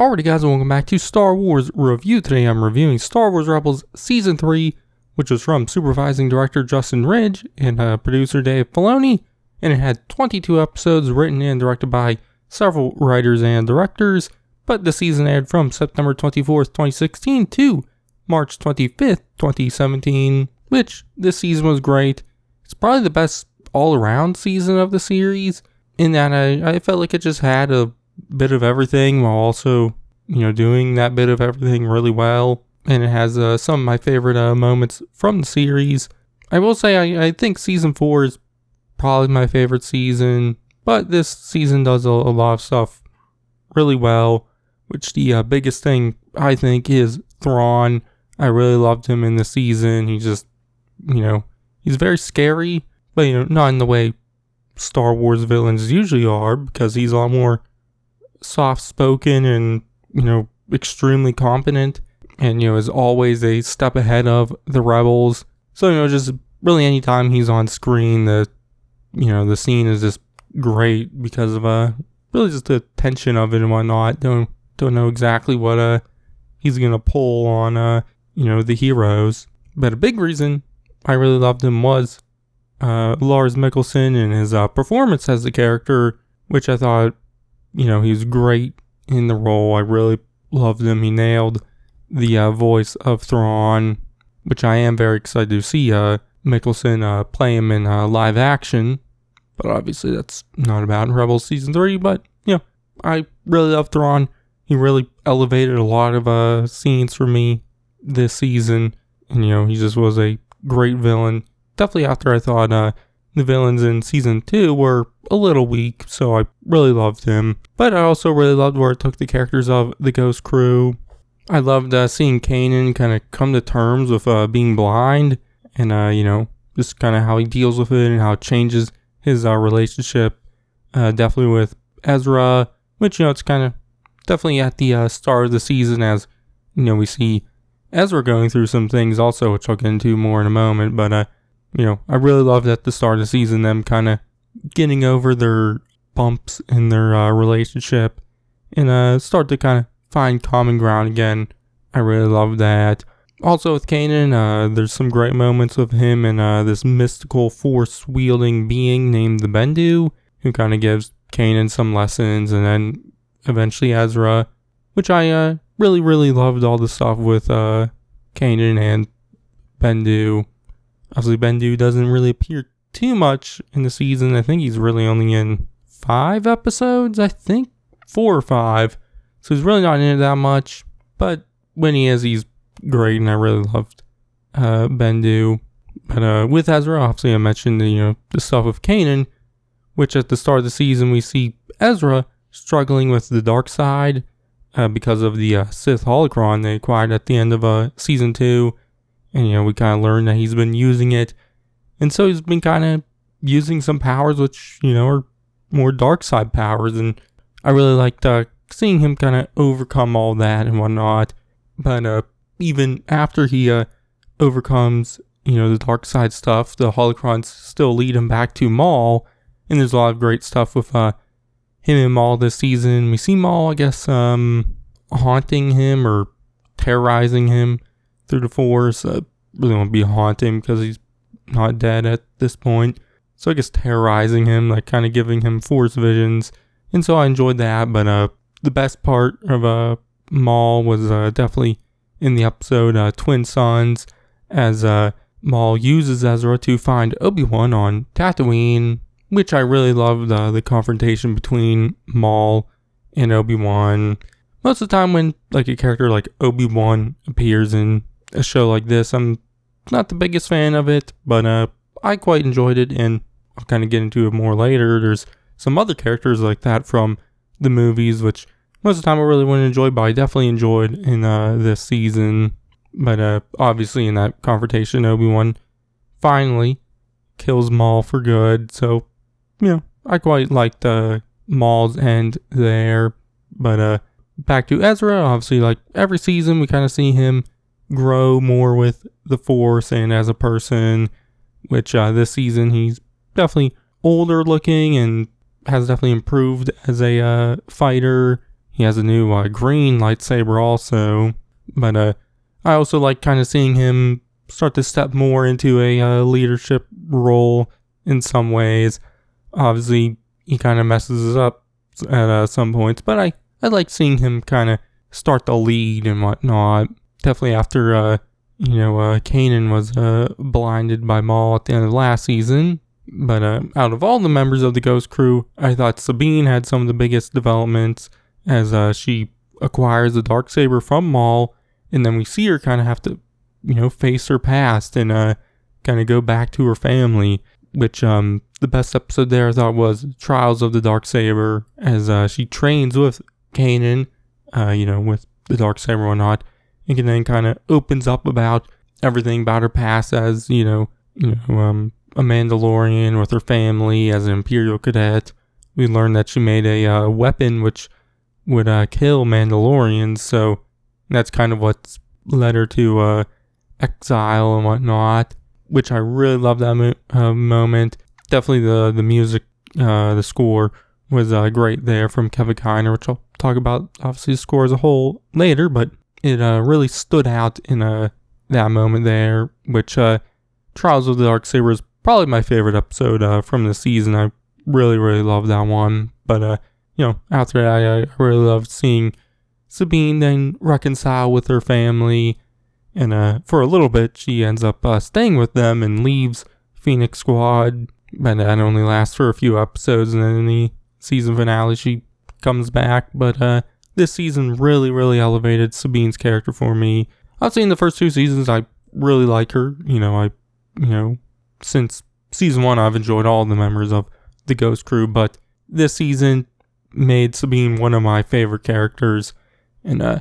Alrighty guys, welcome back to Star Wars Review. Today I'm reviewing Star Wars Rebels Season 3, which was from supervising director Justin Ridge and producer Dave Filoni, and it had 22 episodes written and directed by several writers and directors, but the season aired from September 24th, 2016 to March 25th, 2017, which this season was great. It's probably the best all-around season of the series, in that I felt like it just had a bit of everything while also, doing that bit of everything really well. And it has some of my favorite moments from the series. I will say I think season 4 is probably my favorite season, but this season does a lot of stuff really well, which the biggest thing I think is Thrawn. I really loved him in the season. He just, he's very scary, but not in the way Star Wars villains usually are, because he's a lot more soft-spoken and, extremely competent, and, is always a step ahead of the rebels. So, just really anytime he's on screen, the scene is just great because of, really just the tension of it and whatnot. Don't know exactly what, he's gonna pull on, the heroes. But a big reason I really loved him was, Lars Mikkelsen and his, performance as the character, which I thought, he was great in the role. I really loved him. He nailed the voice of Thrawn, which I am very excited to see Mikkelsen play him in live action. But obviously that's not about Rebels Season 3. But, I really love Thrawn. He really elevated a lot of scenes for me this season. And, he just was a great villain. Definitely after I thought the villains in Season 2 were a little weak, so I really loved him. But I also really loved where it took the characters of the Ghost Crew. I loved seeing Kanan kind of come to terms with being blind, and, just kind of how he deals with it and how it changes his relationship, definitely with Ezra, which, it's kind of definitely at the start of the season, as, we see Ezra going through some things also, which I'll get into more in a moment, but, I really loved at the start of the season them kind of getting over their bumps in their relationship and start to kind of find common ground again. I really love that. Also with Kanan, there's some great moments with him and this mystical force-wielding being named the Bendu, who kind of gives Kanan some lessons, and then eventually Ezra, which I really, really loved all the stuff with Kanan and Bendu. Obviously, Bendu doesn't really appear too much in the season. I think he's really only in 5 episodes, 4 or 5. So he's really not in it that much. But when he is, he's great, and I really loved Bendu. But with Ezra, obviously I mentioned the stuff with Kanan, which at the start of the season we see Ezra struggling with the dark side because of the Sith holocron they acquired at the end of Season 2. And, we kind of learned that he's been using it. And so he's been kind of using some powers which, are more dark side powers. And I really liked seeing him kind of overcome all that and whatnot. But even after he overcomes, the dark side stuff, the holocrons still lead him back to Maul. And there's a lot of great stuff with him and Maul this season. We see Maul, I guess, haunting him or terrorizing him through the Force. Really won't be haunting because he's not dead at this point. So I guess terrorizing him, like kind of giving him Force visions. And so I enjoyed that. But the best part of Maul was definitely in the episode Twin Suns, as Maul uses Ezra to find Obi-Wan on Tatooine, which I really loved the confrontation between Maul and Obi-Wan. Most of the time when like a character like Obi-Wan appears in a show like this, I'm not the biggest fan of it, but I quite enjoyed it, and I'll kind of get into it more later. There's some other characters like that from the movies, which most of the time I really wouldn't enjoy, but I definitely enjoyed in this season. But obviously in that confrontation, Obi-Wan finally kills Maul for good, so, I quite liked Maul's end there. But back to Ezra, obviously like every season we kind of see him grow more with the Force and as a person, which this season he's definitely older looking and has definitely improved as a fighter. he has a new green lightsaber also. But I also like kind of seeing him start to step more into a leadership role in some ways. Obviously, he kind of messes up at some points, but I like seeing him kind of start to lead and whatnot. Definitely after, Kanan was blinded by Maul at the end of last season. But out of all the members of the Ghost Crew, I thought Sabine had some of the biggest developments as she acquires the Darksaber from Maul, and then we see her kind of have to, face her past and kind of go back to her family, which the best episode there I thought was Trials of the Darksaber, as she trains with Kanan, with the Darksaber and whatnot, and then kind of opens up about everything about her past as, a Mandalorian with her family as an Imperial cadet. We learned that she made a weapon which would kill Mandalorians, so that's kind of what's led her to exile and whatnot, which I really love that moment. Definitely the music, the score was great there from Kevin Kiner, which I'll talk about, obviously, the score as a whole later, but it really stood out in that moment there, which Trials of the Darksaber is probably my favorite episode from the season. I really, really love that one. But, after that, I really loved seeing Sabine then reconcile with her family. And for a little bit, she ends up staying with them and leaves Phoenix Squad. But that only lasts for a few episodes. And then in the season finale, she comes back. But this season really, really elevated Sabine's character for me. I've seen the first 2 seasons. I really like her. Since season 1, I've enjoyed all the members of the Ghost Crew, but this season made Sabine one of my favorite characters, and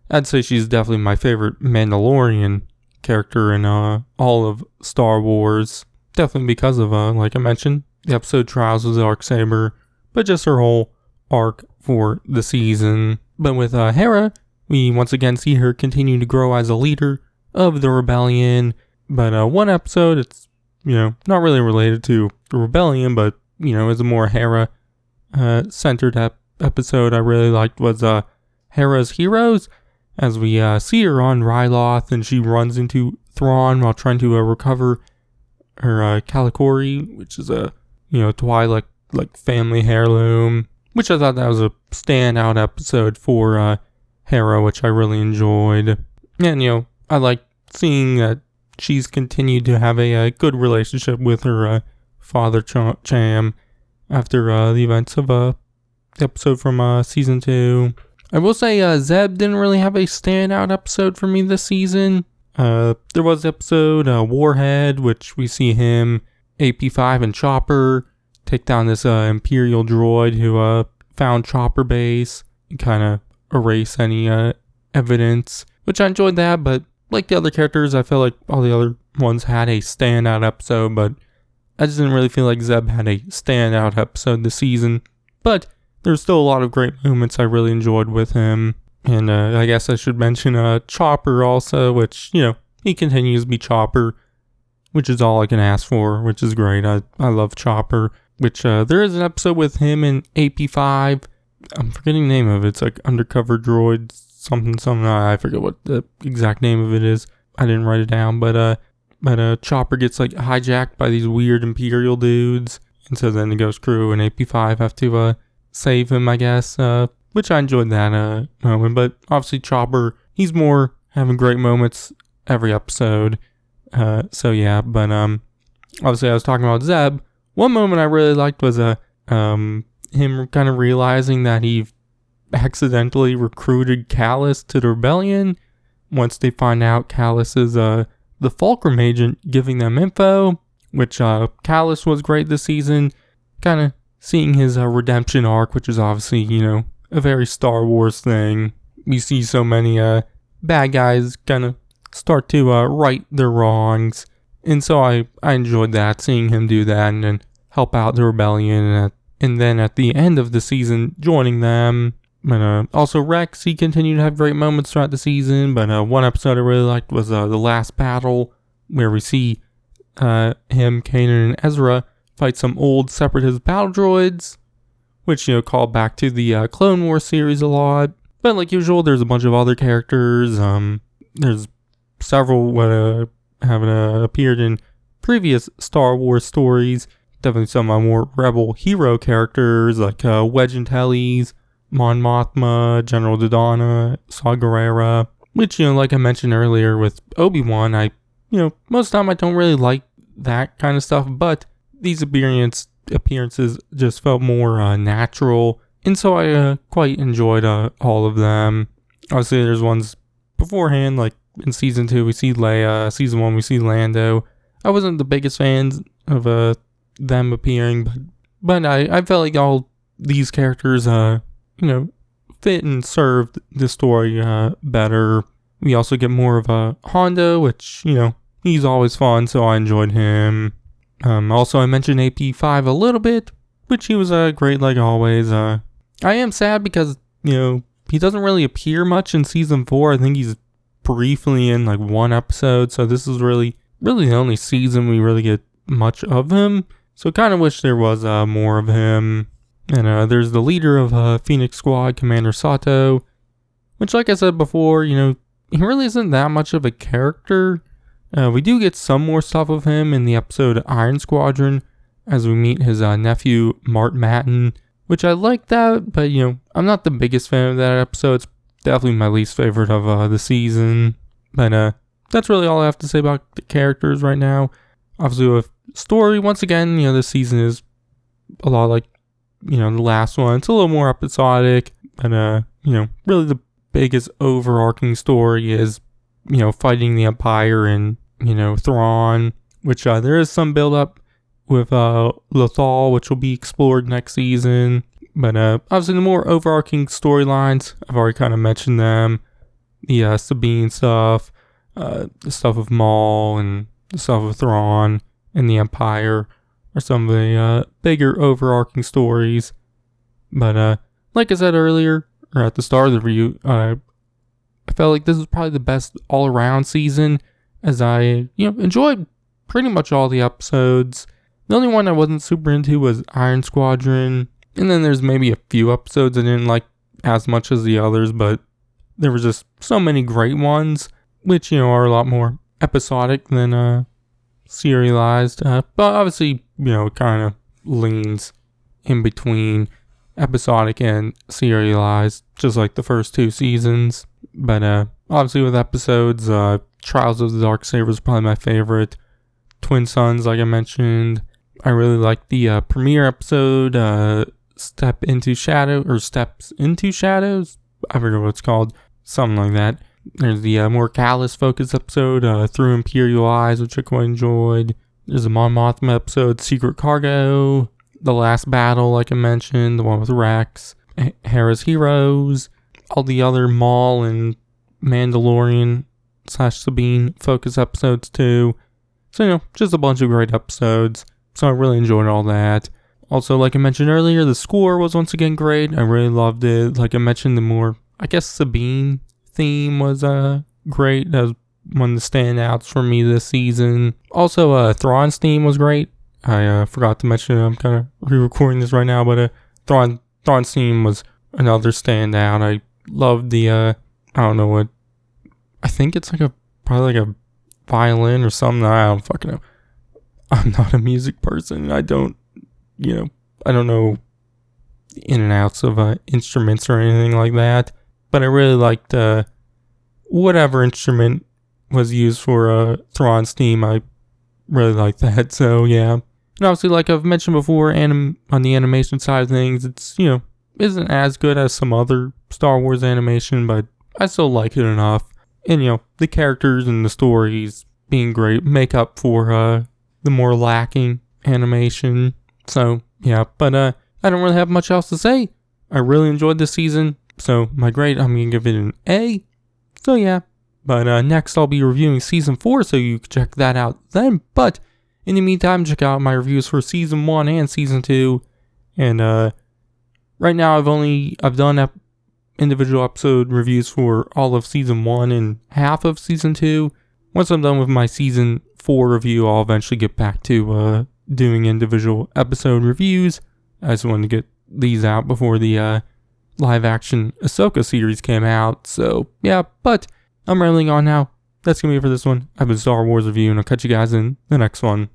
I'd say she's definitely my favorite Mandalorian character in all of Star Wars, definitely because of, like I mentioned, the episode Trials of the Darksaber, but just her whole arc for the season. But with Hera, we once again see her continue to grow as a leader of the rebellion, but one episode, it's not really related to the rebellion, but, is a more Hera centered episode I really liked was Hera's Heroes, as we see her on Ryloth and she runs into Thrawn while trying to recover her Kalikori, which is a, Twi'lek like family heirloom, which I thought that was a standout episode for Hera, which I really enjoyed. And, I like seeing that she's continued to have a good relationship with her father, Cham, after the events of the episode from season 2. I will say Zeb didn't really have a standout episode for me this season. There was the episode Warhead, which we see him, AP5 and Chopper take down this Imperial droid who found Chopper base and kind of erase any evidence, which I enjoyed that, but like the other characters, I feel like all the other ones had a standout episode, but I just didn't really feel like Zeb had a standout episode this season. But there's still a lot of great moments I really enjoyed with him. And I guess I should mention Chopper also, which, he continues to be Chopper, which is all I can ask for, which is great. I love Chopper, which there is an episode with him in AP5. I'm forgetting the name of it. It's like Undercover Droid something. I forget what the exact name of it is. I didn't write it down, but Chopper gets like hijacked by these weird Imperial dudes, and so then the Ghost Crew and AP5 have to save him, I guess. Which I enjoyed that moment, but obviously Chopper, he's more having great moments every episode. So yeah, but obviously I was talking about Zeb. One moment I really liked was him kind of realizing that he accidentally recruited Callus to the rebellion. Once they find out Callus is the Fulcrum agent giving them info, which Callus was great this season. Kind of seeing his redemption arc, which is obviously, a very Star Wars thing. We see so many bad guys kind of start to right their wrongs. And so I enjoyed that, seeing him do that and then help out the rebellion. And then at the end of the season, joining them. But also Rex, he continued to have great moments throughout the season. But one episode I really liked was the last battle, where we see him, Kanan, and Ezra fight some old Separatist battle droids, which, called back to the Clone Wars series a lot. But like usual, there's a bunch of other characters. There's several that haven't appeared in previous Star Wars stories. Definitely some of my more Rebel hero characters like Wedge Antilles, Mon Mothma, General Dodonna, Saw Gerrera. Which, like I mentioned earlier with Obi-Wan, most of the time I don't really like that kind of stuff, but these appearances just felt more natural, and so I quite enjoyed all of them. Obviously, there's ones beforehand, like in Season 2 we see Leia, Season 1 we see Lando. I wasn't the biggest fans of them appearing, but I felt like all these characters, fit and served the story better. We also get more of a Hondo, which, he's always fun, so I enjoyed him. Also, I mentioned AP5 a little bit, which he was great like always. I am sad because, he doesn't really appear much in Season 4. I think he's briefly in like one episode, so this is really the only season we really get much of him. So kind of wish there was more of him. And there's the leader of Phoenix Squad, Commander Sato, which, like I said before, he really isn't that much of a character. We do get some more stuff of him in the episode Iron Squadron, as we meet his nephew, Mart Matin, which I like that, but, I'm not the biggest fan of that episode. It's definitely my least favorite of the season. But that's really all I have to say about the characters right now. Obviously, with story, once again, this season is a lot like, the last one. It's a little more episodic, but, really the biggest overarching story is, fighting the Empire and, Thrawn, which there is some build up with Lothal, which will be explored next season. But obviously the more overarching storylines, I've already kind of mentioned them. The Sabine stuff, the stuff with Maul, and the stuff with Thrawn and the Empire are some of the bigger overarching stories. But like I said earlier, or at the start of the review, I felt like this was probably the best all-around season, as I, enjoyed pretty much all the episodes. The only one I wasn't super into was Iron Squadron, and then there's maybe a few episodes I didn't like as much as the others, but there were just so many great ones, which, are a lot more episodic than serialized. But obviously, it kind of leans in between episodic and serialized, just like the first two seasons. But obviously with episodes, Trials of the Darksaber is probably my favorite. Twin Suns, like I mentioned. I really like the premiere episode, Steps into Shadows. I forget what it's called. Something like that. There's the more Callus focused episode, Through Imperial Eyes, which I quite enjoyed. There's a Mon Mothma episode, Secret Cargo. The Last Battle, like I mentioned. The one with Rex. Hera's Heroes. All the other Maul and Mandalorian / Sabine focus episodes too. So, just a bunch of great episodes. So I really enjoyed all that. Also, like I mentioned earlier, the score was once again great. I really loved it. Like I mentioned, the more, Sabine theme was great. That was one of the standouts for me this season. Also, Thrawn's theme was great. I forgot to mention, I'm kind of re-recording this right now, but Thrawn's theme was another standout. I loved the, I don't know what, I think it's probably like a violin or something. I don't fucking know. I'm not a music person. I don't know the in and outs of instruments or anything like that. But I really liked whatever instrument was used for Thrawn's theme. I really liked that. So yeah. And obviously, like I've mentioned before, on the animation side of things, it's, isn't as good as some other Star Wars animation, but I still like it enough. And, the characters and the stories being great make up for the more lacking animation. So, yeah, but I don't really have much else to say. I really enjoyed this season, so my grade, I'm going to give it an A. So, yeah, but next I'll be reviewing Season 4, so you can check that out then. But in the meantime, check out my reviews for Season 1 and Season 2. And right now I've done individual episode reviews for all of Season 1 and half of Season 2. Once I'm done with my Season 4 review, I'll eventually get back to doing individual episode reviews. I just wanted to get these out before the live action Ahsoka series came out. So yeah, but I'm rambling on now. That's going to be it for this one. I've been Star Wars Review, and I'll catch you guys in the next one.